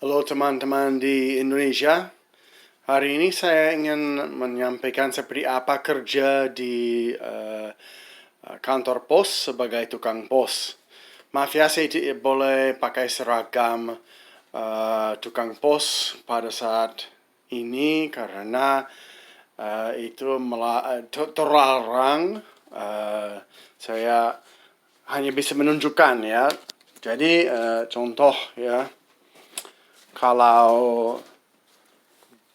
Halo teman-teman di Indonesia. Hari ini saya ingin menyampaikan seperti apa kerja di kantor pos sebagai tukang pos. Maaf ya, saya tidak boleh pakai seragam tukang pos pada saat ini karena itu terlarang. Saya hanya bisa menunjukkan ya. Jadi contoh ya. Kalau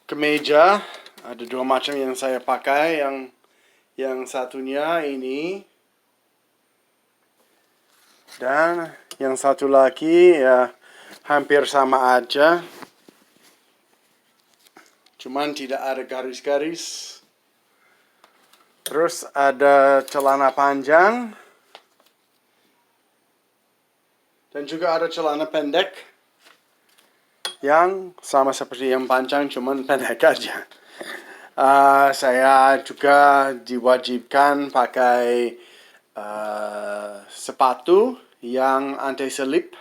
kemeja ada dua macam yang saya pakai, yang satunya ini dan yang satu lagi ya hampir sama aja, cuman tidak ada garis-garis. Terus ada celana panjang dan juga ada celana pendek yang sama seperti yang panjang, cuman pendek aja. Saya juga diwajibkan pakai sepatu yang anti-slip,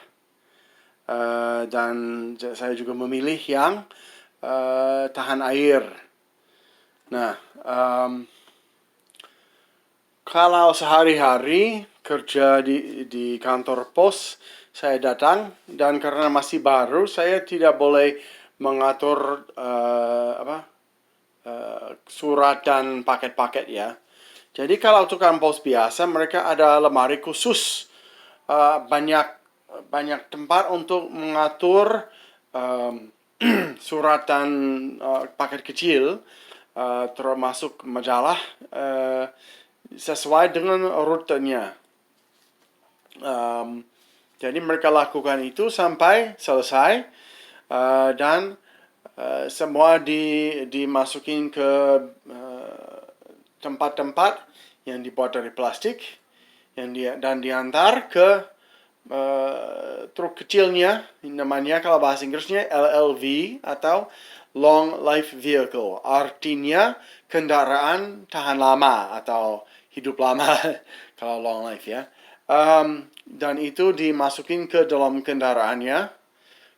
dan saya juga memilih yang tahan air. Nah, kalau sehari-hari kerja di kantor pos, saya datang dan karena masih baru, saya tidak boleh mengatur surat dan paket-paket ya. Jadi kalau tukang pos biasa, mereka ada lemari khusus, banyak tempat untuk mengatur surat dan paket kecil, termasuk majalah, sesuai dengan rutenya. Jadi mereka lakukan itu sampai selesai, dan semua dimasukin ke tempat-tempat yang dibuat dari plastik dan diantar ke truk kecilnya, namanya kalau bahasa Inggrisnya LLV atau Long Life Vehicle, artinya kendaraan tahan lama atau hidup lama kalau long life ya. Dan itu dimasukin ke dalam kendaraannya.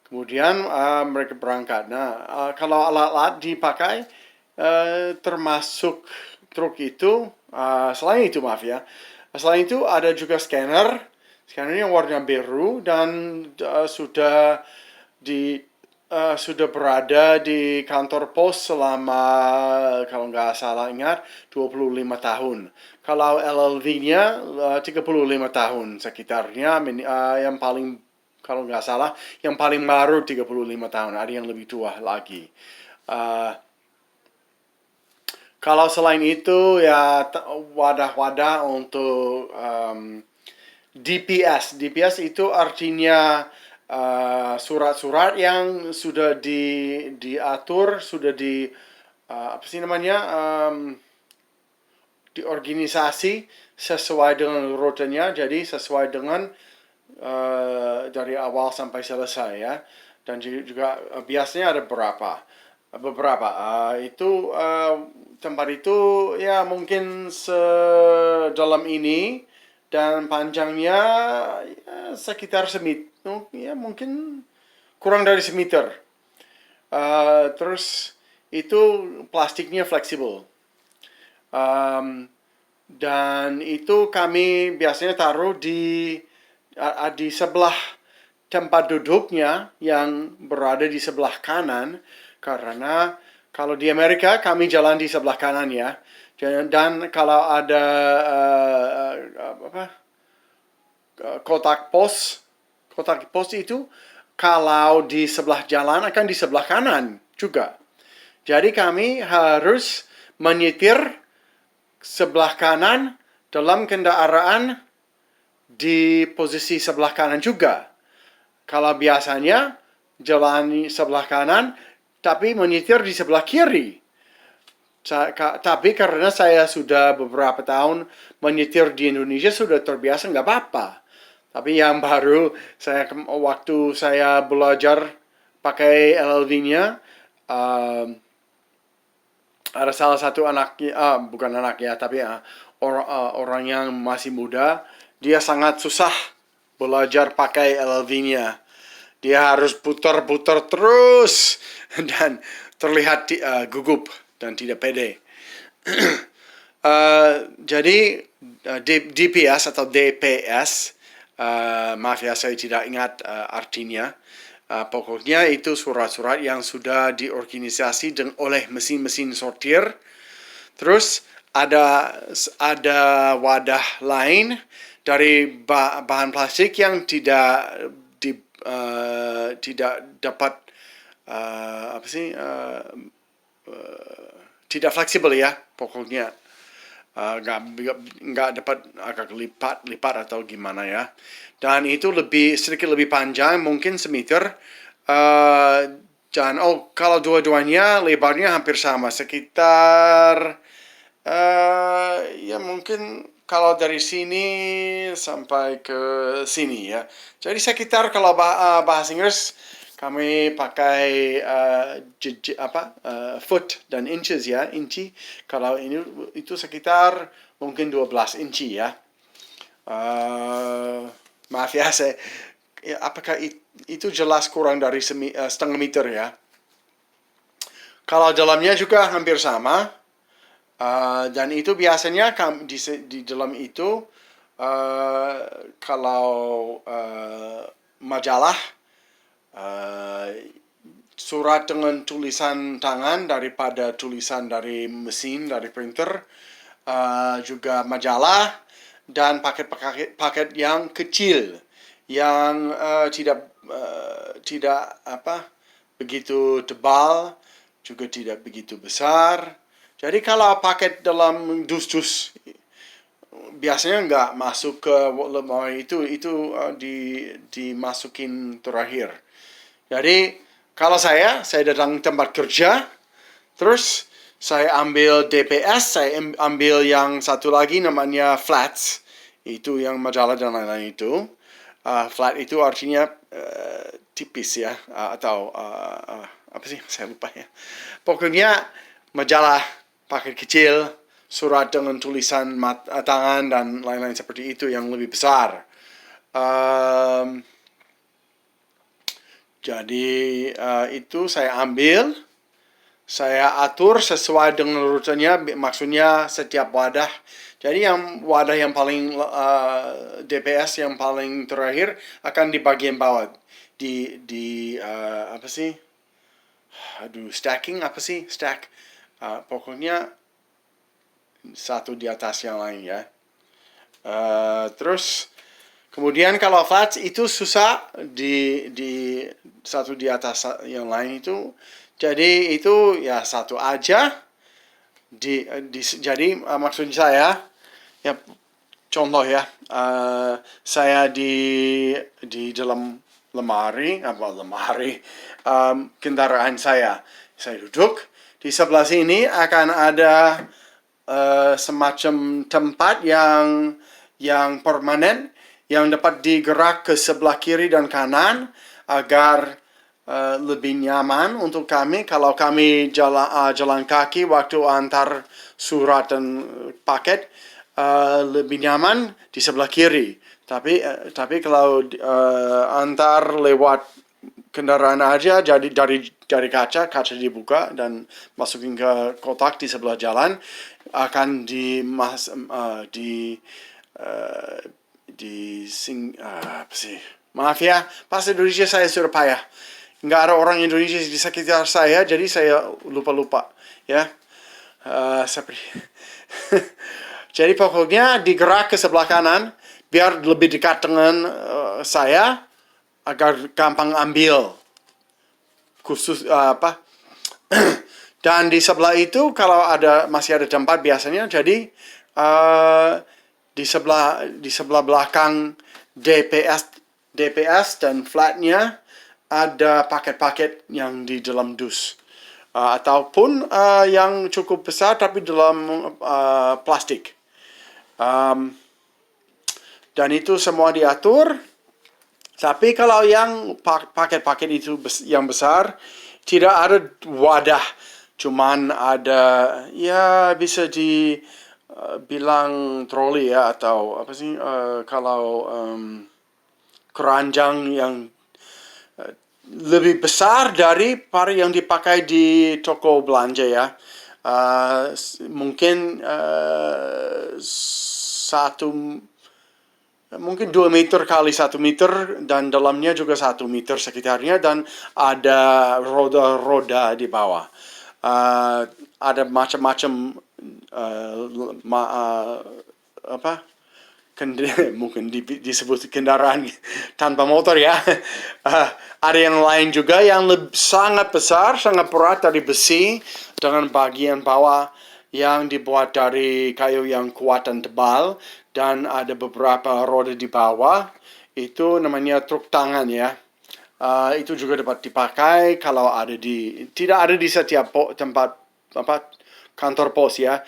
Kemudian mereka berangkat. Nah, kalau alat-alat dipakai termasuk truk itu, selain itu maaf ya, selain itu ada juga scanner yang warna biru dan sudah berada di kantor pos selama, kalau nggak salah ingat, 25 tahun. Kalau LLV-nya 35 tahun sekitarnya, yang paling, kalau nggak salah, yang paling baru 35 tahun, ada yang lebih tua lagi. Kalau selain itu ya wadah-wadah untuk DPS. DPS itu artinya surat-surat yang sudah diatur, sudah apa sih namanya, diorganisasi sesuai dengan rutenya, jadi sesuai dengan dari awal sampai selesai ya. Dan juga biasanya ada beberapa itu tempat itu ya mungkin sedalam ini dan panjangnya ya, sekitar ya mungkin kurang dari semeter. Terus itu plastiknya fleksibel. Dan itu kami biasanya taruh di sebelah tempat duduknya yang berada di sebelah kanan, karena kalau di Amerika kami jalan di sebelah kanan ya, dan kalau ada kotak pos itu kalau di sebelah jalan akan di sebelah kanan juga. Jadi kami harus menyetir sebelah kanan dalam kendaraan di posisi sebelah kanan juga. Kalau biasanya jalan sebelah kanan, tapi menyetir di sebelah kiri. Tapi karena saya sudah beberapa tahun menyetir di Indonesia, sudah terbiasa, nggak apa-apa. Tapi yang baru, waktu saya belajar pakai LLV-nya, ada salah satu anaknya, bukan anaknya, tapi orang yang masih muda, dia sangat susah belajar pakai LLV-nya. Dia harus putar-putar terus dan terlihat gugup dan tidak pede. Jadi DPS atau DPS, maaf ya saya tidak ingat artinya. Pokoknya itu surat-surat yang sudah diorganisasi oleh mesin-mesin sortir. Terus ada wadah lain dari bahan plastik yang tidak dapat tidak fleksibel ya pokoknya. Nggak dapat agak lipat atau gimana ya. Dan itu sedikit lebih panjang, mungkin semeter. Dan kalau dua-duanya lebarnya hampir sama, sekitar ya mungkin kalau dari sini sampai ke sini ya. Jadi sekitar kalau bahasa Inggris kami pakai foot dan inches ya, inci. Kalau ini itu sekitar mungkin 12 inci ya. Maaf ya, apakah itu jelas kurang dari setengah meter ya? Kalau dalamnya juga hampir sama. Dan itu biasanya di dalam itu kalau majalah surat dengan tulisan tangan daripada tulisan dari mesin, dari printer, juga majalah dan paket yang kecil yang tidak begitu tebal, juga tidak begitu besar. Jadi kalau paket dalam dus-dus biasanya nggak masuk ke lemari itu dimasukin terakhir. Jadi kalau saya datang tempat kerja, terus saya ambil DPS, saya ambil yang satu lagi namanya flats, itu yang majalah dan lain-lain itu. Flat itu artinya tipis ya, atau apa sih? Saya lupa ya. Pokoknya majalah paket kecil, surat dengan tulisan tangan dan lain-lain seperti itu yang lebih besar. Jadi itu saya ambil, saya atur sesuai dengan rutenya, maksudnya setiap wadah. Jadi yang wadah yang paling DPS yang paling terakhir akan di bagian bawah, di apa sih? Stacking apa sih? Stack. Pokoknya satu di atas yang lain ya. Terus kemudian kalau flats itu susah di satu di atas yang lain itu. Jadi itu ya satu aja. Jadi maksud saya ya contoh ya, saya di dalam lemari kendaraan saya duduk di sebelah sini akan ada semacam tempat yang permanen yang dapat digerak ke sebelah kiri dan kanan agar lebih nyaman untuk kami kalau kami jalan kaki waktu antar surat dan paket, lebih nyaman di sebelah kiri. Tapi kalau antar lewat kendaraan aja, jadi dari kaca dibuka dan masukin ke kotak di sebelah jalan, akan apa sih? Maaf ya, bahasa Indonesia saya sudah payah. Nggak ada orang Indonesia di sekitar saya, jadi saya lupa ya. Seperti jadi pokoknya digerak ke sebelah kanan biar lebih dekat dengan saya agar gampang ambil. Khusus dan di sebelah itu kalau masih ada tempat biasanya, jadi di sebelah belakang DPS dan flatnya ada paket-paket yang di dalam dus, ataupun yang cukup besar tapi dalam plastik. Dan itu semua diatur. Tapi kalau yang paket-paket itu yang besar, tidak ada wadah, cuman ada ya bisa dibilang troli ya, atau apa sih kalau keranjang yang lebih besar dari yang dipakai di toko belanja ya. Mungkin mungkin 2 meter kali 1 meter dan dalamnya juga 1 meter sekitarnya dan ada roda-roda di bawah. Ada macam-macam apa mungkin disebut kendaraan tanpa motor ya. Ada yang lain juga yang sangat besar, sangat berat dari besi dengan bagian bawah yang dibuat dari kayu yang kuat dan tebal dan ada beberapa roda di bawah. Itu namanya truk tangan ya. Itu juga dapat dipakai kalau tidak ada di setiap tempat kantor pos ya.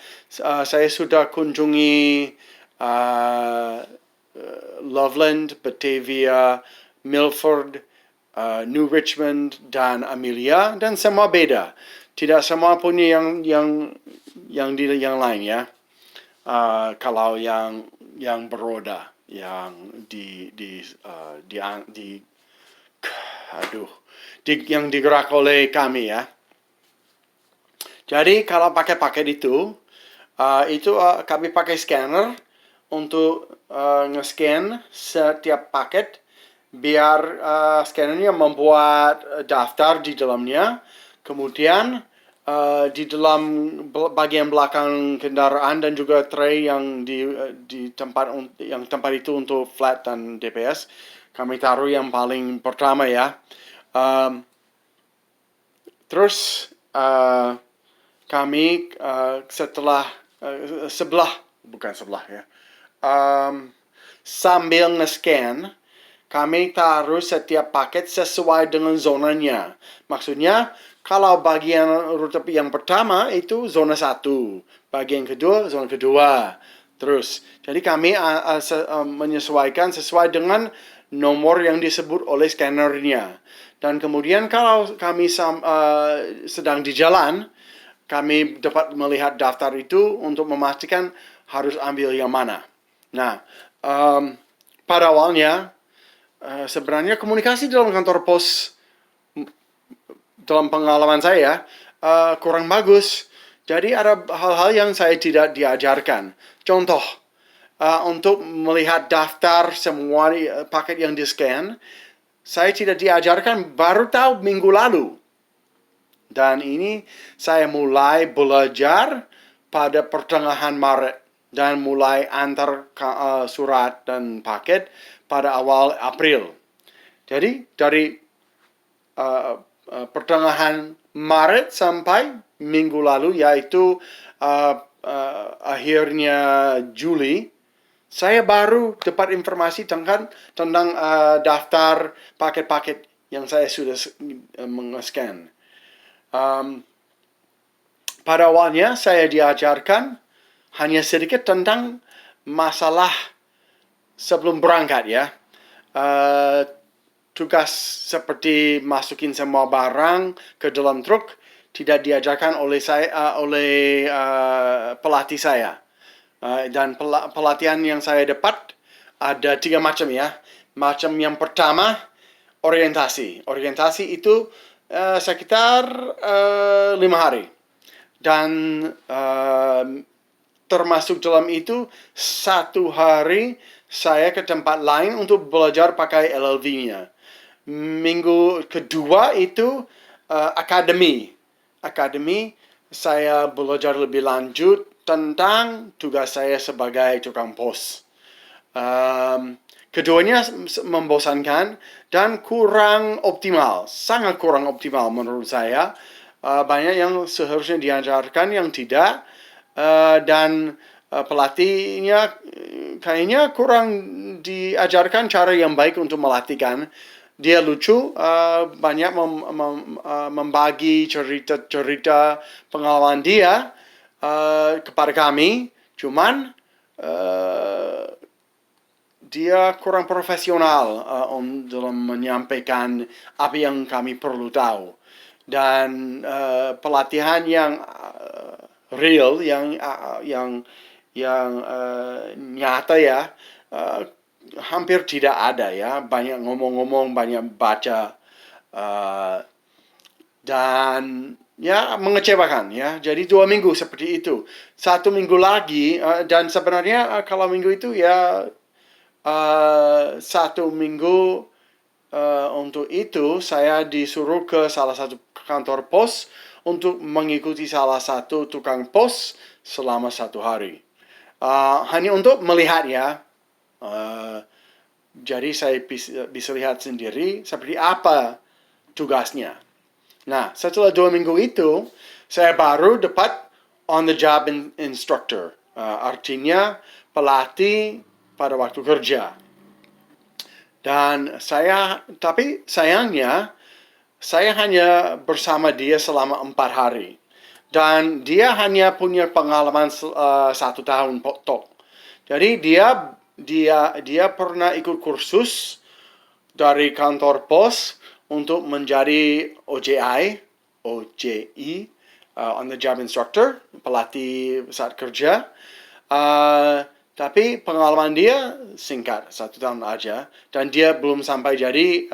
Saya sudah kunjungi Loveland, Batavia, Milford, New Richmond, dan Amelia, dan semua beda. Tidak semua punya yang lain ya. Kalau yang beroda, yang yang digerak oleh kami ya. Jadi kalau pakai paket itu kami pakai scanner untuk nge-scan setiap paket biar scannernya membuat daftar di dalamnya. Kemudian di dalam bagian belakang kendaraan dan juga tray yang di tempat itu untuk flat dan DPS kami taruh yang paling pertama ya. Terus kami sambil nge-scan, kami taruh setiap paket sesuai dengan zonanya. Maksudnya, kalau bagian rute yang pertama itu zona 1, bagian kedua zona kedua. Terus, jadi kami menyesuaikan sesuai dengan nomor yang disebut oleh scannernya. Dan kemudian kalau kami sedang di jalan, kami dapat melihat daftar itu untuk memastikan harus ambil yang mana. Nah, pada awalnya sebenarnya komunikasi dalam kantor pos dalam pengalaman saya kurang bagus. Jadi ada hal-hal yang saya tidak diajarkan. Contoh, untuk melihat daftar semua paket yang di-scan, saya tidak diajarkan, baru tahu minggu lalu. Dan ini saya mulai belajar pada pertengahan Maret dan mulai antar surat dan paket pada awal April. Jadi dari pertengahan Maret sampai minggu lalu, yaitu akhirnya Juli, saya baru dapat informasi tentang daftar paket-paket yang saya sudah meng-scan. Pada awalnya saya diajarkan hanya sedikit tentang masalah sebelum berangkat ya. Tugas seperti masukin semua barang ke dalam truk tidak diajarkan oleh pelatih saya. Dan pelatihan yang saya dapat ada 3 macam ya. Macam yang pertama, orientasi. Orientasi itu sekitar 5 hari. Dan termasuk dalam itu 1 hari saya ke tempat lain untuk belajar pakai LLV-nya. Minggu kedua itu akademi. Akademi saya belajar lebih lanjut tentang tugas saya sebagai tukang pos. Keduanya membosankan dan kurang optimal, sangat kurang optimal menurut saya. Banyak yang seharusnya diajarkan yang tidak, dan pelatihnya kayaknya kurang diajarkan cara yang baik untuk melatihkan. Dia lucu, banyak membagi cerita-cerita pengalaman dia kepada kami, cuman dia kurang profesional dalam menyampaikan apa yang kami perlu tahu. Dan pelatihan yang real, yang nyata ya, hampir tidak ada ya. Banyak ngomong-ngomong, banyak baca Uh, dan ya mengecewakan ya. Jadi 2 minggu seperti itu. 1 minggu lagi dan sebenarnya kalau minggu itu ya 1 minggu untuk itu saya disuruh ke salah satu kantor pos untuk mengikuti salah satu tukang pos selama 1 hari. Hanya untuk melihat ya. Jadi saya bisa lihat sendiri seperti apa tugasnya. Nah, setelah 2 minggu itu, saya baru dapat on the job instructor. Artinya pelatih pada waktu kerja. Dan tapi sayangnya, saya hanya bersama dia selama 4 hari. Dan dia hanya punya pengalaman 1 tahun tok. Jadi dia pernah ikut kursus dari kantor pos untuk menjadi OJI, on the job instructor, pelatih saat kerja. Tapi pengalaman dia singkat, 1 tahun aja, dan dia belum sampai jadi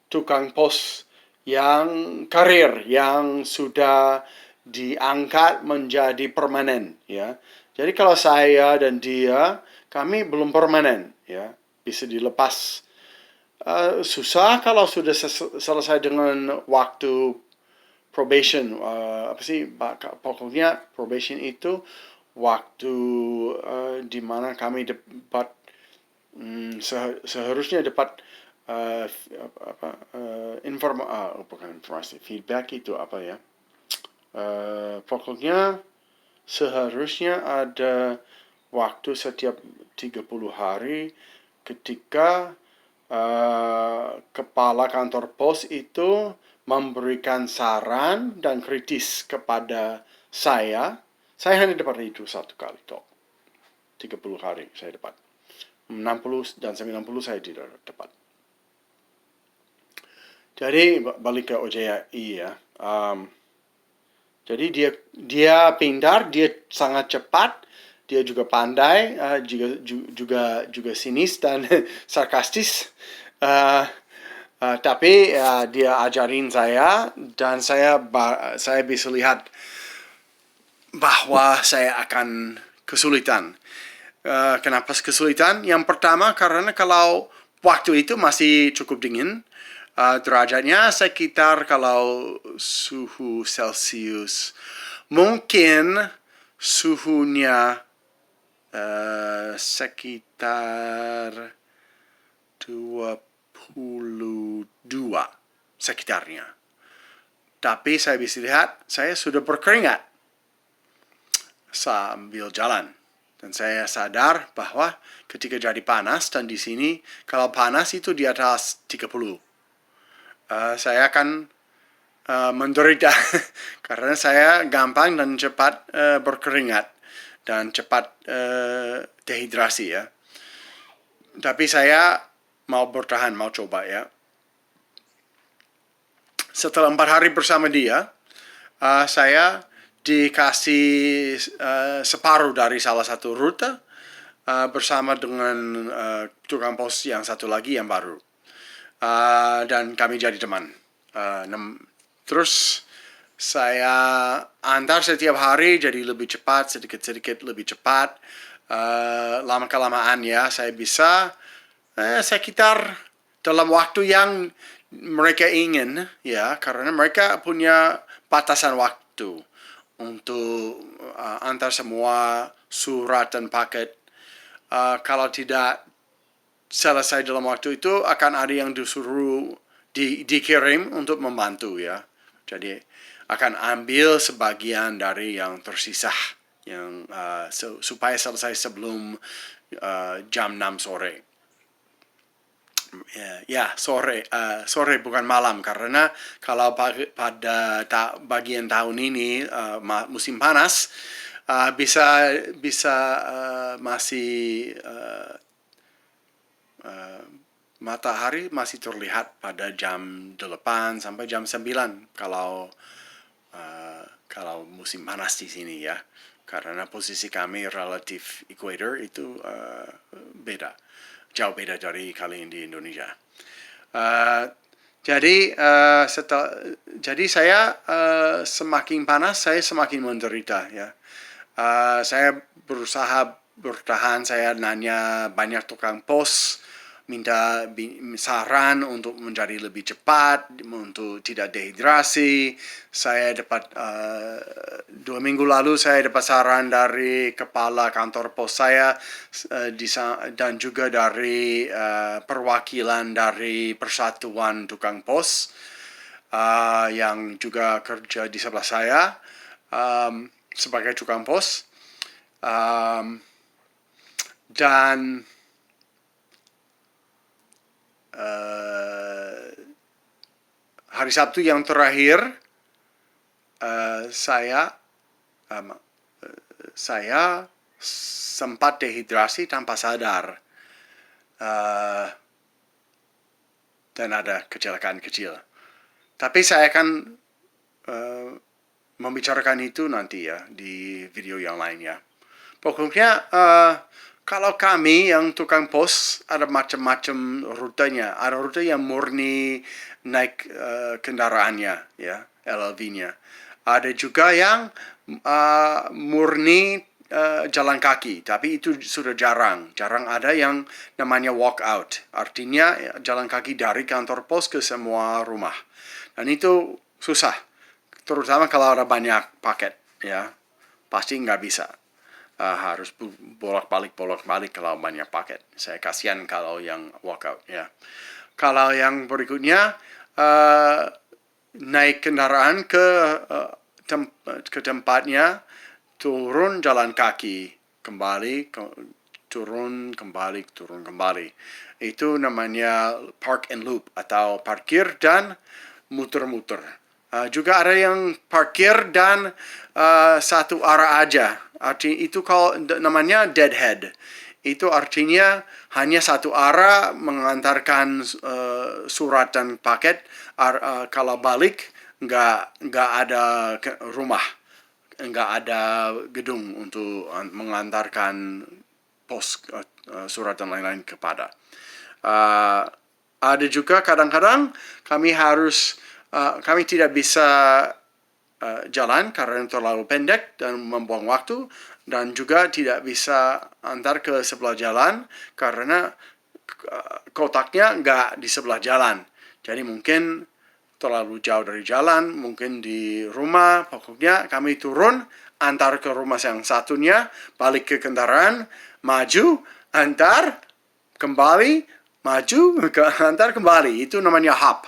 tukang pos yang karir, yang sudah diangkat menjadi permanen, ya. Jadi kalau saya dan dia, kami belum permanen, ya, bisa dilepas. Susah kalau sudah selesai dengan waktu probation. Pokoknya probation itu waktu di mana kami dapat seharusnya dapat informasi feedback itu apa ya? Pokoknya seharusnya ada waktu setiap 30 hari ketika kepala kantor pos itu memberikan saran dan kritis kepada saya. Saya hanya dapat itu 1 kali toh. 30 hari saya dapat. 60 dan 90 saya tidak dapat. Jadi balik ke OJI ya. Jadi dia pintar, dia sangat cepat, dia juga pandai, juga sinis dan sarkastis. Tapi dia ajarin saya dan saya bisa lihat bahwa saya akan kesulitan. Kenapa kesulitan? Yang pertama karena kalau waktu itu masih cukup dingin, derajatnya sekitar kalau suhu Celcius mungkin suhunya sekitar 22 sekitarnya. Tapi saya bisa lihat saya sudah berkeringat sambil jalan. Dan saya sadar bahwa ketika jadi panas dan di sini kalau panas itu di atas 30. Saya akan menderita karena saya gampang dan cepat berkeringat dan cepat dehidrasi ya. Tapi saya mau bertahan, mau coba ya. Setelah 4 hari bersama dia, saya dikasih separuh dari salah satu rute bersama dengan tukang pos yang satu lagi yang baru. Dan kami jadi teman. Terus saya antar setiap hari jadi lebih cepat, sedikit-sedikit lebih cepat. Lama-kelamaan ya saya bisa sekitar dalam waktu yang mereka ingin ya, karena mereka punya batasan waktu untuk antar semua surat dan paket. Kalau tidak selesai dalam waktu itu akan ada yang disuruh dikirim untuk membantu ya. Jadi akan ambil sebagian dari yang tersisa yang supaya selesai sebelum jam 6 sore. Sore bukan malam karena kalau pada bagian tahun ini musim panas bisa masih matahari masih terlihat pada jam 8 sampai jam 9 kalau musim panas di sini ya, karena posisi kami relatif equator itu jauh beda dari kalian di Indonesia. Jadi jadi saya semakin panas, saya semakin menderita ya. Saya berusaha bertahan, saya nanya banyak tukang pos, minta saran untuk menjadi lebih cepat, untuk tidak dehidrasi. Saya dapat 2 minggu lalu saya dapat saran dari kepala kantor pos saya dan juga dari perwakilan dari Persatuan Tukang Pos yang juga kerja di sebelah saya sebagai tukang pos. Dan hari Sabtu yang terakhir saya sempat dehidrasi tanpa sadar dan ada kecelakaan kecil. Tapi saya akan membicarakan itu nanti ya di video yang lain ya. Pokoknya kalau kami yang tukang pos ada macam-macam rutenya. Ada rute yang murni naik kendaraannya ya, LLV-nya. Ada juga yang murni jalan kaki, tapi itu sudah jarang. Jarang ada yang namanya walk out. Artinya jalan kaki dari kantor pos ke semua rumah. Dan itu susah. Terutama kalau ada banyak paket ya. Pasti nggak bisa. Harus bolak-balik kalau banyak paket. Saya kasihan kalau yang walkout ya. Kalau yang berikutnya naik kendaraan ke tempatnya, turun jalan kaki, kembali turun kembali. Itu namanya park and loop atau parkir dan muter-muter. Juga ada yang parkir dan satu arah aja. Itu kalau namanya deadhead. Itu artinya hanya satu arah mengantarkan surat dan paket. Kalau balik nggak ada rumah, nggak ada gedung untuk mengantarkan pos surat dan lain-lain kepada. Ada juga kadang-kadang kami tidak bisa jalan karena terlalu pendek dan membuang waktu, dan juga tidak bisa antar ke sebelah jalan karena kotaknya nggak di sebelah jalan. Jadi mungkin terlalu jauh dari jalan, mungkin di rumah. Pokoknya kami turun, antar ke rumah yang satunya, balik ke kendaraan, maju, antar, kembali, maju, antar, kembali. Itu namanya hop.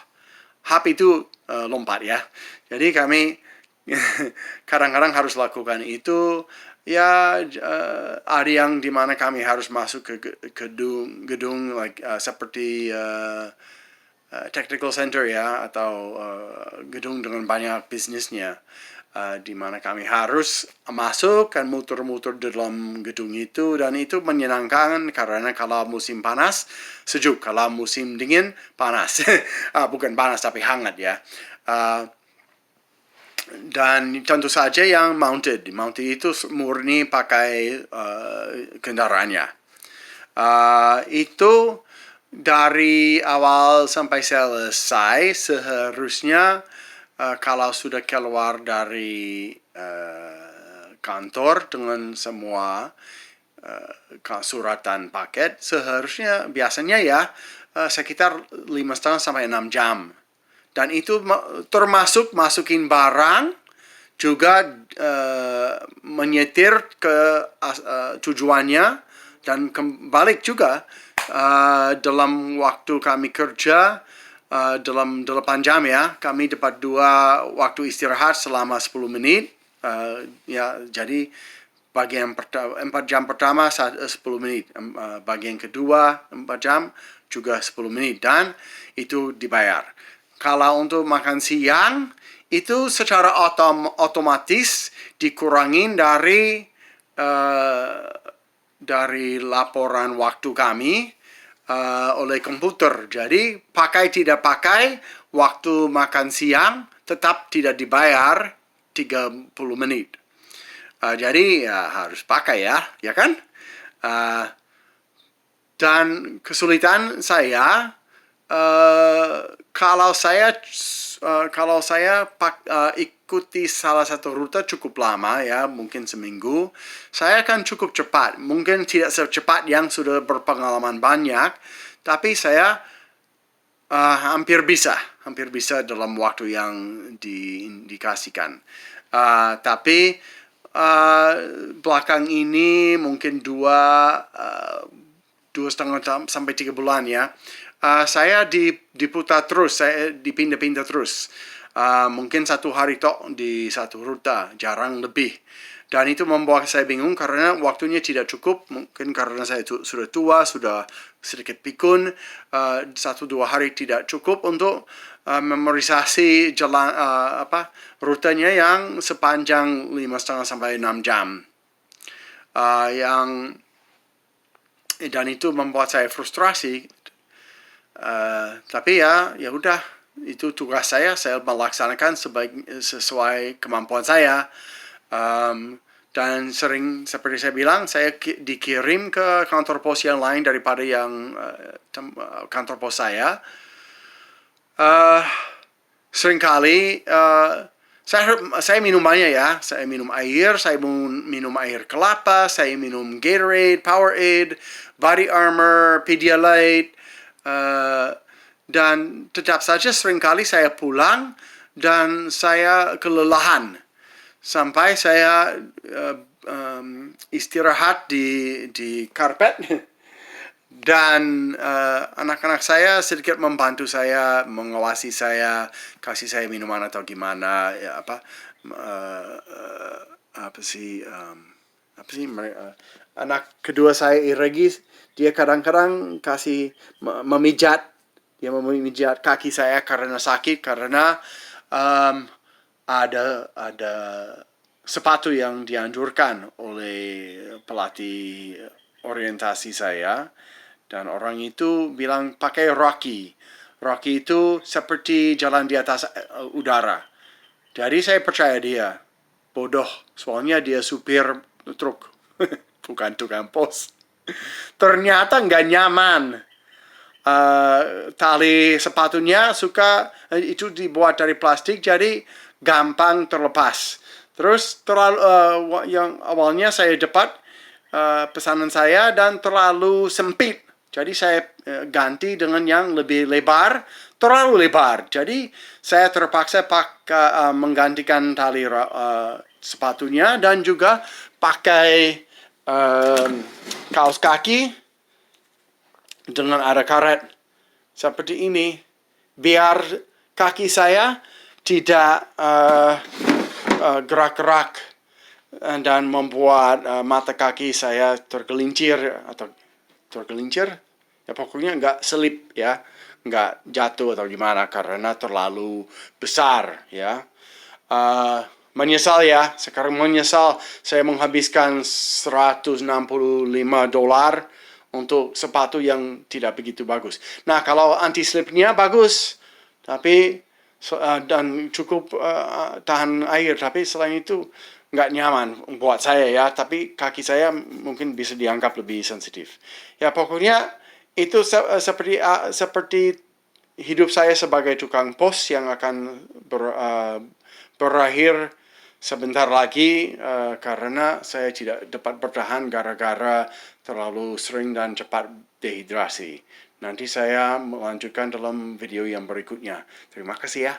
Hop itu lompat ya. Jadi kami kadang-kadang harus lakukan itu. Ya, ada yang dimana kami harus masuk ke gedung seperti technical center ya, atau gedung dengan banyak bisnisnya, di mana kami harus masuk dan muter-muter di dalam gedung itu, dan itu menyenangkan karena kalau musim panas sejuk, kalau musim dingin panas. Bukan panas tapi hangat ya. Dan tentu saja yang mounted itu murni pakai kendaraannya. Itu dari awal sampai selesai seharusnya kalau sudah keluar dari kantor dengan semua suratan paket, seharusnya biasanya ya sekitar 5,5 sampai 6 jam. Dan itu termasuk masukin barang, juga menyetir ke tujuannya, dan kembali juga dalam waktu kami kerja dalam 8 jam ya. Kami dapat 2 waktu istirahat selama 10 menit. Ya, jadi bagian 4 jam pertama 10 menit. Bagian kedua 4 jam juga 10 menit, dan itu dibayar. Kalau untuk makan siang, itu secara otomatis dikurangin dari laporan waktu kami oleh komputer. Jadi pakai tidak pakai, waktu makan siang tetap tidak dibayar 30 menit. Jadi harus pakai ya kan? Dan kesulitan saya kalau saya ikuti salah satu rute cukup lama ya, mungkin seminggu, saya akan cukup cepat. Mungkin tidak secepat yang sudah berpengalaman banyak, tapi saya hampir bisa dalam waktu yang dikasihkan. Tapi belakang ini mungkin 2,5 sampai 3 bulan ya. Saya diputar terus, saya dipindah-pindah terus. Mungkin 1 hari tok di satu rute, jarang lebih. Dan itu membuat saya bingung karena waktunya tidak cukup. Mungkin karena saya sudah tua, sudah sedikit pikun. 1-2 hari tidak cukup untuk memorisasi jalan rutenya yang sepanjang 5,5 sampai 6 jam. Dan itu membuat saya frustrasi. Tapi ya udah, itu tugas saya melaksanakan sesuai kemampuan saya. Dan sering seperti saya bilang, saya dikirim ke kantor pos yang lain daripada yang kantor pos saya. Seringkali saya minum banyak ya. Saya minum air, saya minum air kelapa, saya minum Gatorade, Powerade, Body Armor, Pedialyte. Dan tetap saja seringkali saya pulang dan saya kelelahan sampai saya istirahat di karpet dan anak-anak saya sedikit membantu saya, mengawasi saya, kasih saya minuman atau gimana ya, anak kedua saya Regis, dia kadang-kadang kasih memijat kaki saya karena sakit, karena ada sepatu yang dianjurkan oleh pelatih orientasi saya, dan orang itu bilang pakai Rocky. Rocky itu seperti jalan di atas udara. Jadi saya percaya dia. Bodoh, soalnya dia supir truk, bukan tukang pos. Ternyata nggak nyaman. Tali sepatunya itu dibuat dari plastik, jadi gampang terlepas. Terus yang awalnya saya dapat pesanan saya dan terlalu sempit, jadi saya ganti dengan yang lebih lebar, terlalu lebar. Jadi saya terpaksa menggantikan tali sepatunya dan juga pakai kaos kaki dengan ada karet seperti ini, biar kaki saya tidak gerak-gerak dan membuat mata kaki saya tergelincir, ya pokoknya nggak selip ya, nggak jatuh atau gimana karena terlalu besar ya. Menyesal ya, sekarang menyesal saya menghabiskan $165 untuk sepatu yang tidak begitu bagus. Nah, kalau anti-slipnya bagus, tapi dan cukup tahan air, tapi selain itu nggak nyaman buat saya ya. Tapi kaki saya mungkin bisa dianggap lebih sensitif. Ya pokoknya itu seperti hidup saya sebagai tukang pos yang akan berakhir sebentar lagi karena saya tidak dapat bertahan gara-gara terlalu sering dan cepat dehidrasi. Nanti saya melanjutkan dalam video yang berikutnya. Terima kasih ya.